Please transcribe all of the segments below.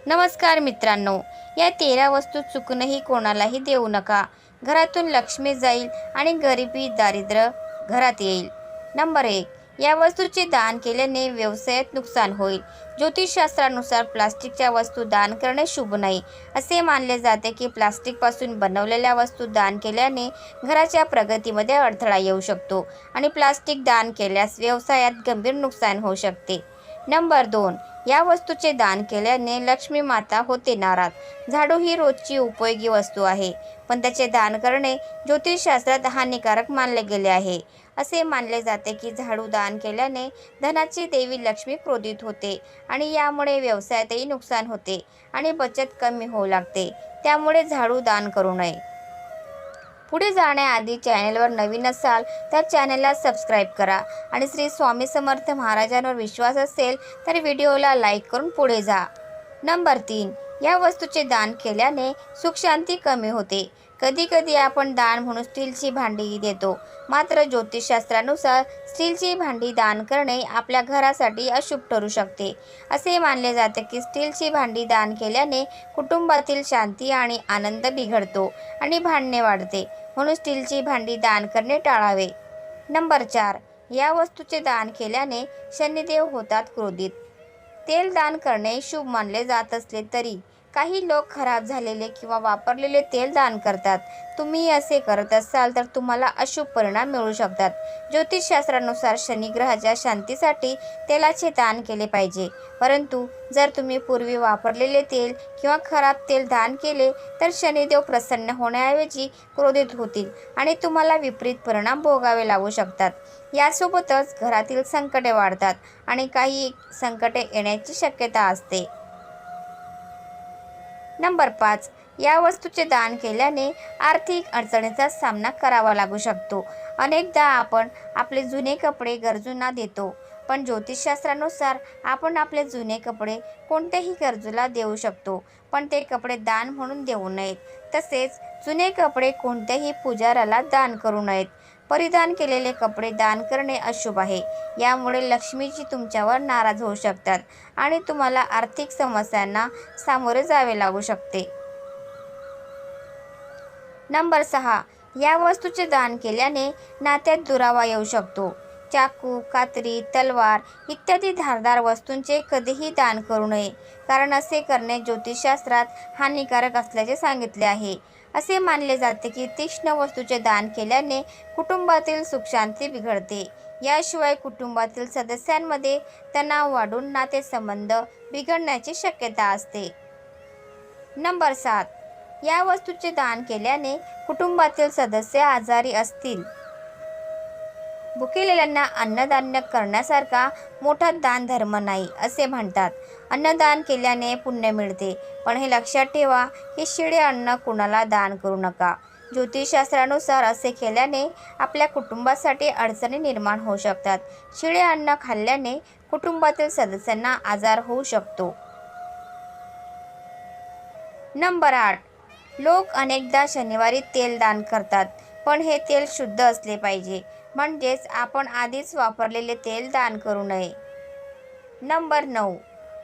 नमस्कार मित्रांनो, या 13 वस्तू चुकूनही कोणालाही देऊ नका. घरातून लक्ष्मी जाईल आणि गरिबी दारिद्र्य घरात येईल. नंबर 1. या वस्तूचे दान केल्याने व्यवसायात नुकसान होईल. ज्योतिषशास्त्रानुसार प्लास्टिकच्या वस्तू दान करणे शुभ नाही. असे मानले जाते की प्लास्टिकपासून बनवलेल्या वस्तू दान केल्याने घराच्या प्रगतीमध्ये अडथळा येऊ शकतो आणि प्लास्टिक दान केल्यास व्यवसायात गंभीर नुकसान होऊ शकते. नंबर 2. या वस्तूचे दान केल्याने लक्ष्मी माता होते नाराज. झाडू ही रोजची उपयोगी वस्तू आहे, पण त्याचे दान करणे ज्योतिषशास्त्रात हानिकारक मानले गेले आहे. असे मानले जाते की झाडू दान केल्याने धनाची देवी लक्ष्मी क्रोधित होते आणि यामुळे व्यवसायातही नुकसान होते आणि बचत कमी होऊ लागते. त्यामुळे झाडू दान करू नये. पुढे जाण्याआधी चॅनेलवर नवीन असाल तर चॅनेलला सबस्क्राईब करा आणि श्री स्वामी समर्थ महाराजांवर विश्वास असेल तर व्हिडिओला लाईक करून पुढे जा. नंबर 3. या वस्तूचे दान केल्याने सुखशांती कमी होते. कधीकधी आपण दान म्हणून स्टीलची भांडी देतो, मात्र ज्योतिषशास्त्रानुसार स्टीलची भांडी दान करणे आपल्या घरासाठी अशुभ ठरू शकते. असे मानले जाते की स्टीलची भांडी दान केल्याने कुटुंबातील शांती आणि आनंद बिघडतो आणि भांडणे वाढते, म्हणून स्टीलची भांडी दान करणे टाळावे. नंबर 4. या वस्तूचे दान केल्याने शनिदेव होतात क्रोधित. तेल दान करणे शुभ मानले जात असले तरी काही लोक खराब झालेले किंवा वापरलेले तेल दान करतात. तुम्ही असे करत असाल तर तुम्हाला अशुभ परिणाम मिळू शकतात. ज्योतिषशास्त्रानुसार शनिग्रहाच्या शांतीसाठी तेलाचे दान केले पाहिजे, परंतु जर तुम्ही पूर्वी वापरलेले तेल किंवा खराब तेल दान केले तर शनिदेव प्रसन्न होण्याऐवजी क्रोधित होतील आणि तुम्हाला विपरीत परिणाम भोगावे लागू शकतात. यासोबतच घरातील संकटे वाढतात आणि काही संकटे येण्याची शक्यता असते. नंबर 5. या वस्तूचे दान केल्याने आर्थिक अडचणीचा सामना करावा लागू शकतो. अनेकदा आपण आपले जुने कपडे गरजूंना देतो, पण ज्योतिषशास्त्रानुसार आपण आपले जुने कपडे कोणत्याही गरजूला देऊ शकतो, पण ते कपडे दान म्हणून देऊ नयेत. तसेच जुने कपडे कोणत्याही पुजाऱ्याला दान करू नयेत. परिधान केलेले कपडे दान करणे अशुभ आहे. यामुळे लक्ष्मीजी तुमच्यावर नाराज होऊ शकतात आणि तुम्हाला आर्थिक समस्यांना सामोरे जावे लागू शकते. नंबर 6. या वस्तूचे दान केल्याने नात्यात दुरावा येऊ शकतो. चाकू, कात्री, तलवार इत्यादी धारदार वस्तूंचे कधीही दान करू नये, कारण असे करणे ज्योतिषशास्त्रात हानिकारक असल्याचे सांगितले आहे. असे मानले जाते की तीक्ष्ण वस्तूचे दान केल्याने कुटुंबातील सुखशांती बिघडते. याशिवाय कुटुंबातील सदस्यांमध्ये तणाव वाढून नातेसंबंध बिघडण्याची शक्यता असते. नंबर 7. या वस्तूचे दान केल्याने कुटुंबातील सदस्य आजारी असतील. भुकेलेल्यांना अन्नदान करण्यासारखा मोठा दान धर्म नाही असे म्हणतात. अन्नदान केल्याने पुण्य मिळते, पण हे लक्षात ठेवा की शिळे अन्न कुणाला दान करू नका. ज्योतिषशास्त्रानुसार असे केल्याने आपल्या कुटुंबासाठी अडचणी निर्माण होऊ शकतात. शिळे अन्न खाल्ल्याने कुटुंबातील सदस्यांना आजार होऊ शकतो. नंबर 8. लोक अनेकदा शनिवारी तेल दान करतात, पण हे तेल शुद्ध असले पाहिजे, म्हणजेच आपण आधीच वापरलेले तेल दान करू नये. नंबर 9.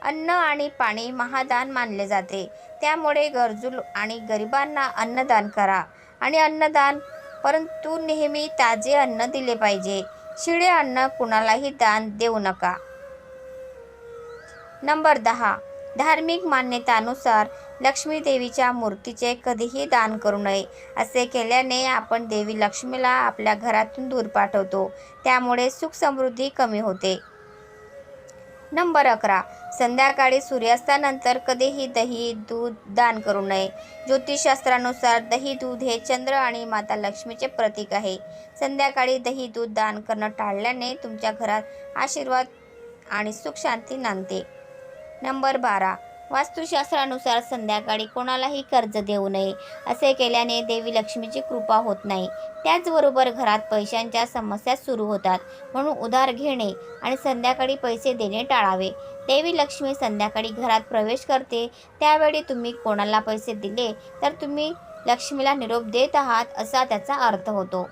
अन्न आणि पाणी महादान मानले जाते. त्यामुळे गरजू आणि गरिबांना अन्नदान करा आणि अन्नदान, परंतु नेहमी ताजे अन्न दिले पाहिजे. शिळे अन्न कुणालाही दान देऊ नका. नंबर 10. धार्मिक मान्यतानुसार लक्ष्मी देवीच्या मूर्तीचे कधीही दान करू नये. असे केल्याने आपण देवी लक्ष्मीला आपल्या घरातून दूर पाठवतो, त्यामुळे सुख समृद्धी कमी होते. नंबर 11. संध्याकाळी सूर्यास्तानंतर कधीही दही दूध दान करू नये. ज्योतिषशास्त्रानुसार दही दूध हे चंद्र आणि माता लक्ष्मीचे प्रतीक आहे. संध्याकाळी दही दूध दान करणं टाळल्याने तुमच्या घरात आशीर्वाद आणि सुख शांती नांदते. नंबर 12. वास्तुशास्त्रानुसार संध्याकाळी कोणालाही कर्ज देऊ नये. असे केल्याने देवी लक्ष्मीची कृपा होत नाही. त्याचबरोबर घरात पैशांच्या समस्या सुरू होतात, म्हणून उधार घेणे आणि संध्याकाळी पैसे देणे टाळावे. देवी लक्ष्मी संध्याकाळी घरात प्रवेश करते, त्यावेळी तुम्ही कोणाला पैसे दिले तर तुम्ही लक्ष्मीला निरोप देत आहात असा त्याचा अर्थ होतो.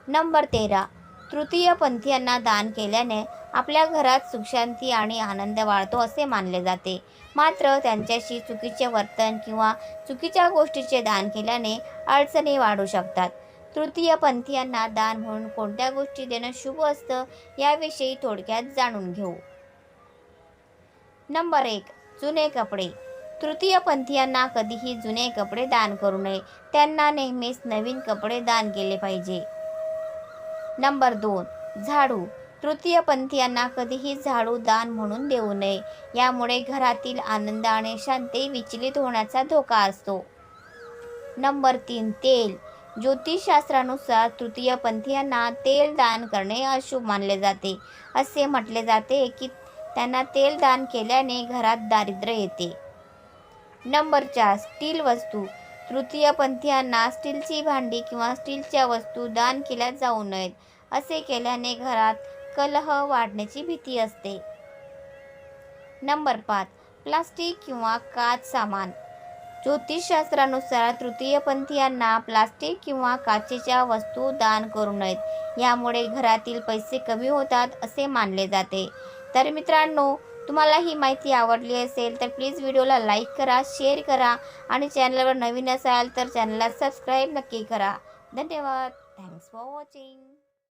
नंबर 13. तृतीयपंथीयांना दान केल्याने आपल्या घरात सुखशांती आणि आनंद वाढतो असे मानले जाते. मात्र त्यांच्याशी चुकीचे वर्तन किंवा चुकीच्या गोष्टीचे दान केल्याने अडचणी वाढू शकतात. तृतीयपंथीयांना दान म्हणून कोणत्या गोष्टी देणं शुभ असतं याविषयी थोडक्यात जाणून घेऊ. नंबर 1. जुने कपडे. तृतीयपंथीयांना कधीही जुने कपडे दान करू नये. त्यांना नेहमीच नवीन कपडे दान केले पाहिजे. नंबर 2. झाडू. तृतीयपंथीयांना कधीही झाडू दान म्हणून देऊ नये. यामुळे घरातील आनंद आणि शांती विचलित होण्याचा धोका असतो. नंबर 3. तेल. ज्योतिषशास्त्रानुसार तृतीयपंथीयांना तेल दान करणे अशुभ मानले जाते. असे म्हटले जाते की त्यांना तेल दान केल्याने घरात दारिद्र्य येते. नंबर 4. स्टील वस्तू. तृतीयपंथीयांना स्टीलची भांडी किंवा स्टीलच्या वस्तू दान केल्या जाऊ नयेत. असे केल्याने घरात कलह वाढण्याची भीती असते. नंबर 5. प्लास्टिक किंवा काच सामान. ज्योतिषशास्त्रानुसार तृतीयपंथीयांना प्लास्टिक किंवा काचेच्या वस्तू दान करू नयेत. यामुळे घरातील पैसे कमी होतात असे मानले जाते. तर मित्रांनो, तुम्हाला ही माहिती आवडली असेल तर प्लीज व्हिडिओला लाईक करा, शेअर करा आणि चॅनलवर नवीन असाल तर चॅनलला सबस्क्राईब नक्की करा. धन्यवाद. Thanks for watching.